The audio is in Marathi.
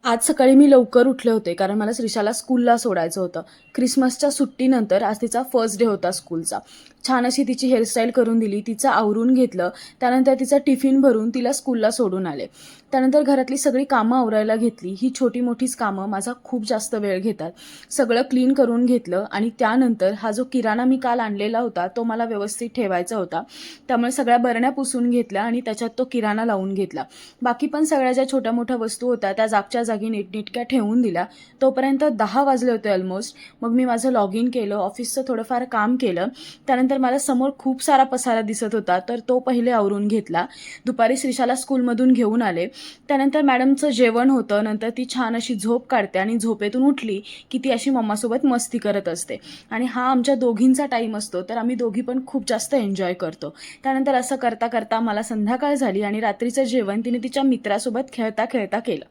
आज सकाळी मी लवकर उठले होते कारण मला श्रीशाला स्कूलला सोडायचं होतं. क्रिसमसच्या सुट्टीनंतर आज तिचा फर्स्ट डे होता स्कूलचा. छान अशी तिची हेअरस्टाईल करून दिली, तिचं आवरून घेतलं, त्यानंतर तिचा टिफिन भरून तिला स्कूलला सोडून आले. त्यानंतर घरातली सगळी कामं आवरायला घेतली. ही छोटी मोठीच कामं माझा खूप जास्त वेळ घेतात. सगळं क्लीन करून घेतलं आणि त्यानंतर हा जो किराणा मी काल आणलेला होता तो मला व्यवस्थित ठेवायचा होता. त्यामुळे सगळ्या बरण्या पुसून घेतल्या आणि त्याच्यात तो किराणा लावून घेतला. बाकी पण सगळ्या ज्या छोट्या मोठ्या वस्तू होत्या त्या जागच्या जागी नीटनेटक्या ठेवून दिल्या. तोपर्यंत 10 वाजले होते ऑलमोस्ट. मग मी माझं लॉग इन केलं, ऑफिसचं थोडंफार काम केलं. त्यानंतर मला समोर खूप सारा पसारा दिसत होता तर तो पहिले आवरून घेतला. दुपारी श्रीशाला स्कूलमधून घेऊन आले. त्यानंतर मॅडमचं जेवण होतं. नंतर ती छान अशी झोप काढते आणि झोपेतून उठली की ती अशी मम्मासोबत मस्ती करत असते आणि हा आमच्या दोघींचा टाईम असतो तर आम्ही दोघी पण खूप जास्त एन्जॉय करतो. त्यानंतर असं करता करता मला संध्याकाळ झाली आणि रात्रीचं जेवण तिने तिच्या मित्रासोबत खेळता खेळता केलं.